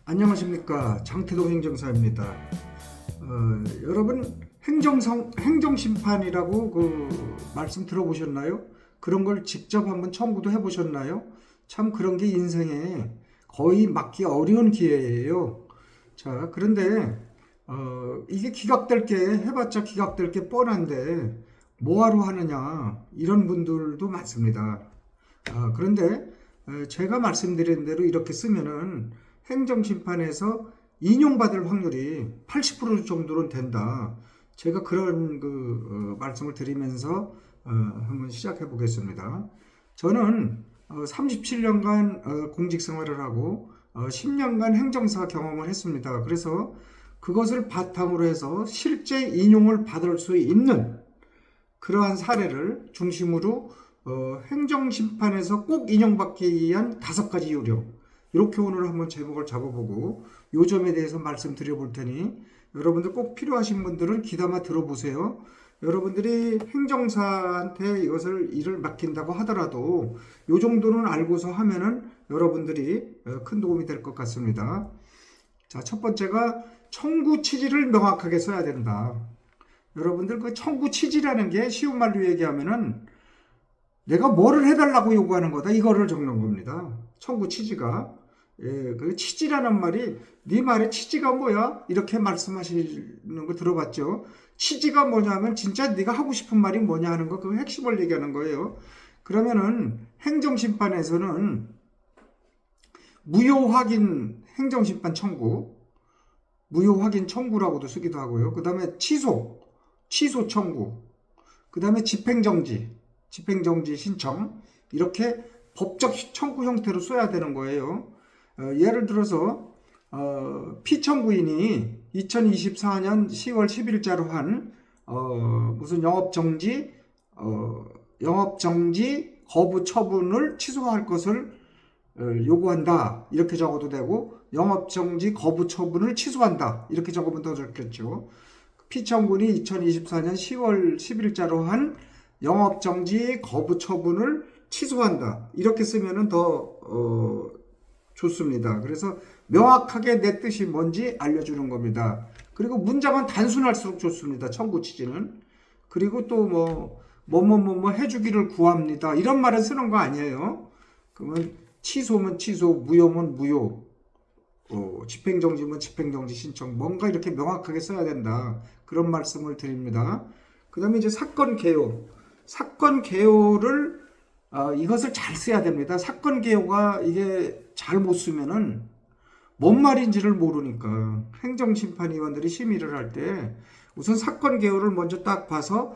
안녕하십니까, 장태동 행정사입니다. 여러분 행정심판이라고 말씀 들어보셨나요? 그런 걸 직접 한번 청구도 해보셨나요? 참 그런 게 인생에 거의 맞기 어려운 기회예요. 자, 그런데 이게 기각될 게 해봤자 기각될 게 뻔한데 뭐하러 하느냐 이런 분들도 많습니다. 그런데 제가 말씀드린 대로 이렇게 쓰면은 행정심판에서 인용받을 확률이 80% 정도는 된다. 제가 그런 말씀을 드리면서 한번 시작해 보겠습니다. 저는 37년간 공직 생활을 하고 10년간 행정사 경험을 했습니다. 그래서 그것을 바탕으로 해서 실제 인용을 받을 수 있는 그러한 사례를 중심으로 행정심판에서 꼭 인용받기 위한 5가지 요령, 이렇게 오늘 한번 제목을 잡아보고 요 점에 대해서 말씀드려 볼 테니 여러분들 꼭 필요하신 분들은 귀담아 들어보세요. 여러분들이 행정사한테 이것을 일을 맡긴다고 하더라도 요 정도는 알고서 하면은 여러분들이 큰 도움이 될 것 같습니다. 자, 첫 번째가 청구 취지를 명확하게 써야 된다. 여러분들 그 청구 취지라는 게 쉬운 말로 얘기하면은 내가 뭐를 해달라고 요구하는 거다, 이거를 적는 겁니다. 청구 취지가. 그 취지라는 말이 네 말의 취지가 뭐야? 이렇게 말씀하시는 거 들어봤죠? 취지가 뭐냐면 진짜 네가 하고 싶은 말이 뭐냐 하는 거, 그 핵심을 얘기하는 거예요. 그러면은 행정심판에서는 무효 확인 행정심판 청구, 무효 확인 청구라고도 쓰기도 하고요. 그 다음에 취소 청구, 그 다음에 집행정지 신청, 이렇게 법적 법적 형태로 써야 되는 거예요. 예를 들어서 피청구인이 2024년 10월 10일자로 한 무슨 영업정지 거부 처분을 취소할 것을 요구한다, 이렇게 적어도 되고, 영업정지 거부 처분을 취소한다, 이렇게 적으면 더 좋겠죠. 피청구인이 2024년 10월 10일자로 한 영업정지 거부 처분을 취소한다, 이렇게 쓰면은 더 좋습니다. 그래서 명확하게 내 뜻이 뭔지 알려주는 겁니다. 그리고 문장은 단순할수록 좋습니다. 청구 취지는. 그리고 또 뭐 해주기를 구합니다, 이런 말은 쓰는 거 아니에요. 그러면 취소면 취소, 무효면 무효, 집행정지면 집행정지 신청, 뭔가 이렇게 명확하게 써야 된다, 그런 말씀을 드립니다. 그 다음에 이제 사건 개요를 이것을 잘 써야 됩니다. 사건 개요가 이게 잘 못 쓰면은 뭔 말인지를 모르니까 행정심판위원들이 심의를 할 때 우선 사건 개요를 먼저 딱 봐서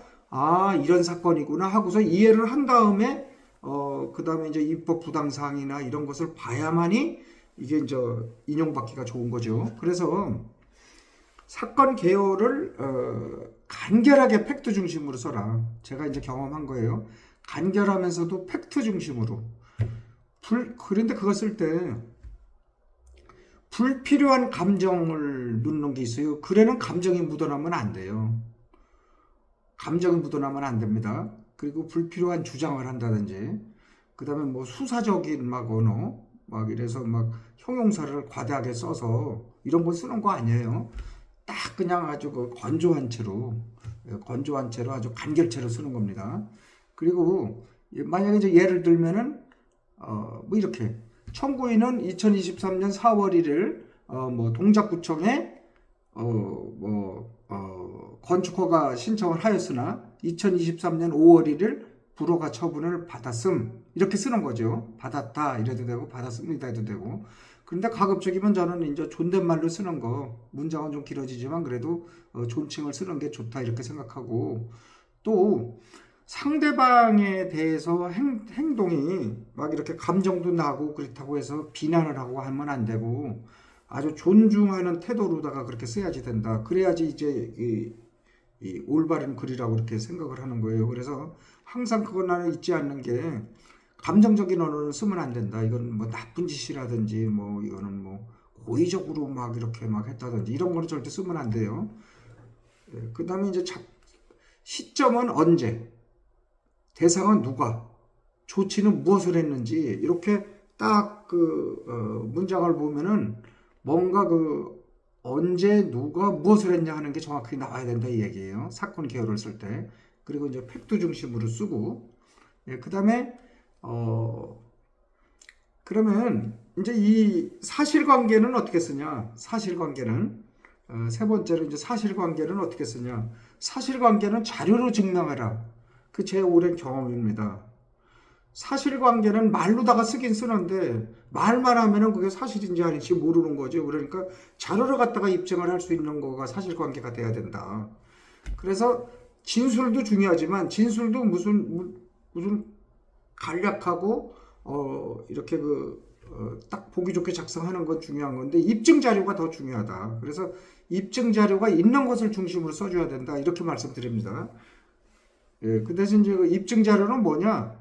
이런 사건이구나 하고서 이해를 한 다음에 그 다음에 이제 입법 부당사항이나 이런 것을 봐야만이 이게 이제 인용받기가 좋은 거죠. 그래서 사건 개요를 간결하게 팩트 중심으로 써라. 제가 이제 경험한 거예요. 간결하면서도 팩트 중심으로. 그런데 그거 쓸 때 불필요한 감정을 넣는 게 있어요. 글에는 감정이 묻어나면 안 돼요. 감정이 묻어나면 안 됩니다. 그리고 불필요한 주장을 한다든지, 그 다음에 뭐 수사적인 언어, 이래서 형용사를 과다하게 써서 이런 거 쓰는 거 아니에요. 딱 그냥 아주 건조한 채로 아주 간결체로 쓰는 겁니다. 그리고 만약에 이제 예를 들면은 이렇게 청구인은 2023년 4월 1일 동작구청에 건축허가 신청을 하였으나 2023년 5월 1일 불허가 처분을 받았음, 이렇게 쓰는 거죠. 받았다 이래도 되고 받았습니다 해도 되고. 그런데 가급적이면 저는 이제 존댓말로 쓰는 거, 문장은 좀 길어지지만 그래도 존칭을 쓰는 게 좋다, 이렇게 생각하고, 또 상대방에 대해서 행동이 이렇게 감정도 나고 그렇다고 해서 비난을 하고 하면 안 되고 아주 존중하는 태도로다가 그렇게 써야지 된다. 그래야지 이제 이 올바른 글이라고 이렇게 생각을 하는 거예요. 그래서 항상 그건 나는 잊지 않는 게, 감정적인 언어를 쓰면 안 된다. 이건 나쁜 짓이라든지 이거는 고의적으로 이렇게 했다든지 이런 거는 절대 쓰면 안 돼요. 그 다음에 이제 시점은 언제, 대상은 누가, 조치는 무엇을 했는지, 이렇게 딱 문장을 보면은 뭔가 언제 누가 무엇을 했냐 하는 게 정확하게 나와야 된다 이 얘기예요. 사건 개요를 쓸 때. 그리고 이제 팩트 중심으로 쓰고, 예, 그다음에 그러면 이제 이 사실관계는 어떻게 쓰냐? 사실관계는 세 번째로 이제 사실관계는 어떻게 쓰냐? 사실관계는 자료로 증명해라. 그 제 오랜 경험입니다. 사실관계는 말로다가 쓰긴 쓰는데 말만 하면은 그게 사실인지 아닌지 모르는 거죠. 그러니까 자료를 갖다가 입증을 할 수 있는 거가 사실관계가 돼야 된다. 그래서 진술도 중요하지만 진술도 무슨 간략하고 이렇게 딱 보기 좋게 작성하는 건 중요한 건데 입증 자료가 더 중요하다. 그래서 입증 자료가 있는 것을 중심으로 써줘야 된다. 이렇게 말씀드립니다. 예, 그 대신 이제 그 입증 자료는 뭐냐?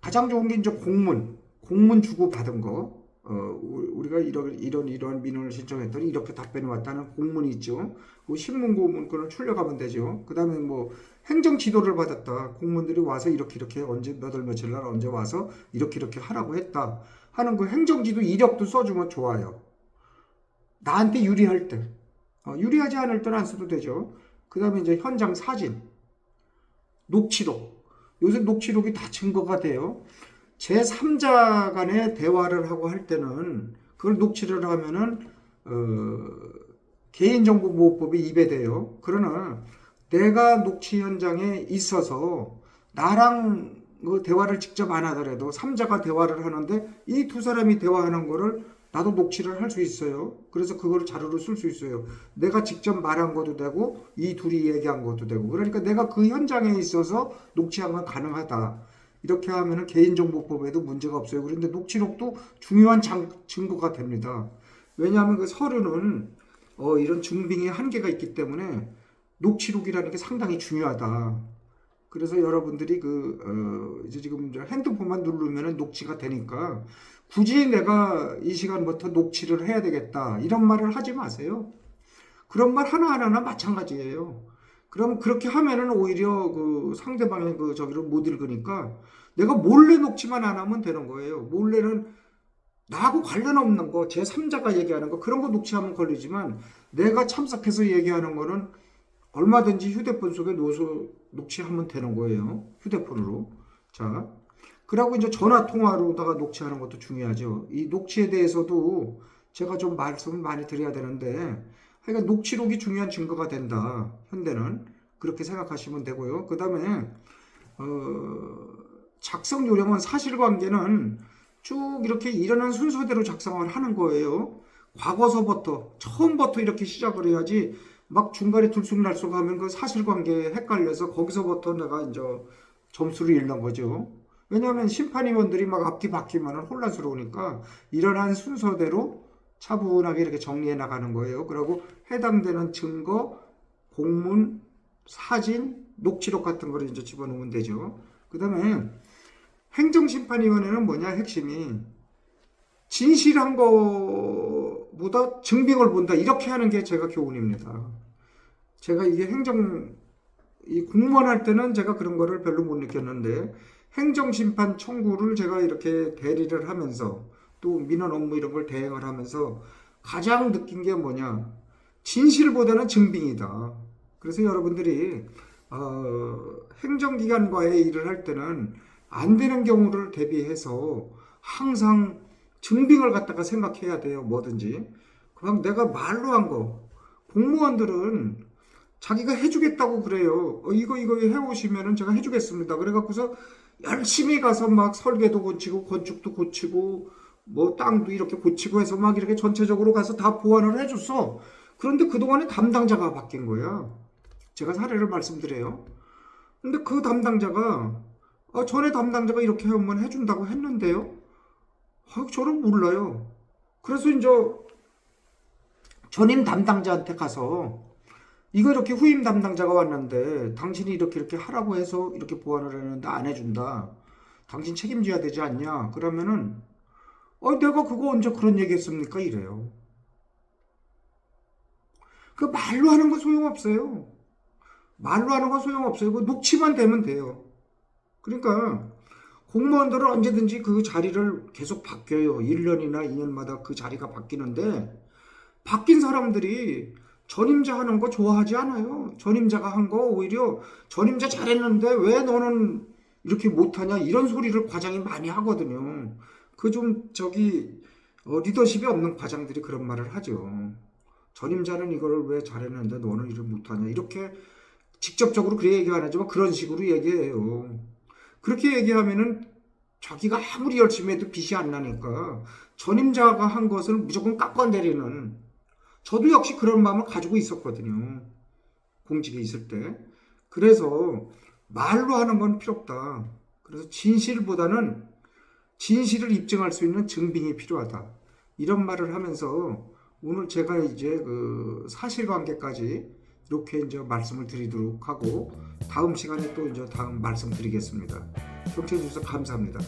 가장 좋은 게 이제 공문 주고 받은 거. 우리가 이런 민원을 신청했더니 이렇게 답변이 왔다는 공문이 있죠. 그 신문 고문권을 출력하면 되죠. 그 다음에 뭐 행정 지도를 받았다. 공무원들이 와서 이렇게 언제 몇 월 며칠 날 언제 와서 이렇게 하라고 했다 하는 그 행정 지도 이력도 써주면 좋아요. 나한테 유리할 때. 유리하지 않을 때는 안 써도 되죠. 그 다음에 이제 현장 사진, 녹취록. 요새 녹취록이 다 증거가 돼요. 제3자 간의 대화를 하고 할 때는 그걸 녹취를 하면은 개인정보보호법이 위배돼요. 그러나 내가 녹취 현장에 있어서 나랑 그 대화를 직접 안 하더라도 3자가 대화를 하는데 이 두 사람이 대화하는 거를 나도 녹취를 할 수 있어요. 그래서 그거를 자료로 쓸 수 있어요. 내가 직접 말한 것도 되고 이 둘이 얘기한 것도 되고 그러니까 내가 그 현장에 있어서 녹취한 건 가능하다. 이렇게 하면은 개인정보법에도 문제가 없어요. 그런데 녹취록도 중요한 증거가 됩니다. 왜냐하면 그 서류는 이런 증빙의 한계가 있기 때문에 녹취록이라는 게 상당히 중요하다. 그래서 여러분들이 이제 지금 핸드폰만 누르면 녹취가 되니까 굳이 내가 이 시간부터 녹취를 해야 되겠다. 이런 말을 하지 마세요. 그런 말 하나하나 마찬가지예요. 그럼 그렇게 하면은 오히려 상대방의 저기를 못 읽으니까 내가 몰래 녹취만 안 하면 되는 거예요. 몰래는 나하고 관련 없는 거, 제3자가 얘기하는 거, 그런 거 녹취하면 걸리지만 내가 참석해서 얘기하는 거는 얼마든지 휴대폰 속에 넣어서 녹취하면 되는 거예요. 휴대폰으로. 자, 그리고 이제 전화 통화로다가 녹취하는 것도 중요하죠. 이 녹취에 대해서도 제가 좀 말씀을 많이 드려야 되는데, 하여간 녹취록이 중요한 증거가 된다. 현대는 그렇게 생각하시면 되고요. 그 다음에 작성 요령은 사실관계는 쭉 이렇게 일어난 순서대로 작성을 하는 거예요. 과거서부터 처음부터 이렇게 시작을 해야지 막 중간에 들쑥날쑥 하면 그 사실관계에 헷갈려서 거기서부터 내가 이제 점수를 잃는 거죠. 왜냐하면 심판위원들이 막 앞뒤 바뀌면 혼란스러우니까 일어난 순서대로 차분하게 이렇게 정리해 나가는 거예요. 그리고 해당되는 증거, 공문, 사진, 녹취록 같은 거를 이제 집어넣으면 되죠. 그 다음에 행정심판위원회는 뭐냐, 핵심이 진실한 거보다 증빙을 본다. 이렇게 하는 게 제가 교훈입니다. 제가 이게 이 공무원 할 때는 제가 그런 거를 별로 못 느꼈는데 행정심판 청구를 제가 이렇게 대리를 하면서 또 민원 업무 이런 걸 대행을 하면서 가장 느낀 게 뭐냐, 진실보다는 증빙이다. 그래서 여러분들이 행정기관과의 일을 할 때는 안 되는 경우를 대비해서 항상 증빙을 갖다가 생각해야 돼요. 뭐든지. 그럼 내가 말로 한 거, 공무원들은 자기가 해주겠다고 그래요. 이거 해오시면은 제가 해주겠습니다. 그래갖고서 열심히 가서 막 설계도 고치고 건축도 고치고 뭐 땅도 이렇게 고치고 해서 막 이렇게 전체적으로 가서 다 보완을 해줬어. 그런데 그동안에 담당자가 바뀐 거야. 제가 사례를 말씀드려요. 근데 그 담당자가 전에 담당자가 이렇게 하면 해준다고 했는데요. 저는 몰라요. 그래서 이제 전임 담당자한테 가서 이거 이렇게 후임 담당자가 왔는데 당신이 이렇게 하라고 해서 이렇게 보완을 했는데 안 해준다. 당신 책임져야 되지 않냐? 그러면은 내가 그거 언제 그런 얘기했습니까? 이래요. 그 말로 하는 거 소용없어요. 말로 하는 거 소용없어요. 그 녹취만 되면 돼요. 그러니까 공무원들은 언제든지 그 자리를 계속 바뀌어요. 1년이나 2년마다 그 자리가 바뀌는데 바뀐 사람들이 전임자 하는 거 좋아하지 않아요. 전임자가 한 거 오히려 전임자 잘했는데 왜 너는 이렇게 못하냐 이런 소리를 과장이 많이 하거든요. 그 좀 리더십이 없는 과장들이 그런 말을 하죠. 전임자는 이걸 왜 잘했는데 너는 이걸 못하냐 이렇게 직접적으로 그렇게 얘기 안 하지만 그런 식으로 얘기해요. 그렇게 얘기하면은 자기가 아무리 열심히 해도 빚이 안 나니까 전임자가 한 것을 무조건 깎아내리는, 저도 역시 그런 마음을 가지고 있었거든요. 공직에 있을 때. 그래서 말로 하는 건 필요 없다. 그래서 진실을 입증할 수 있는 증빙이 필요하다. 이런 말을 하면서 오늘 제가 이제 그 사실관계까지 이렇게 이제 말씀을 드리도록 하고 다음 시간에 또 이제 다음 말씀 드리겠습니다. 경청해 주셔서 감사합니다.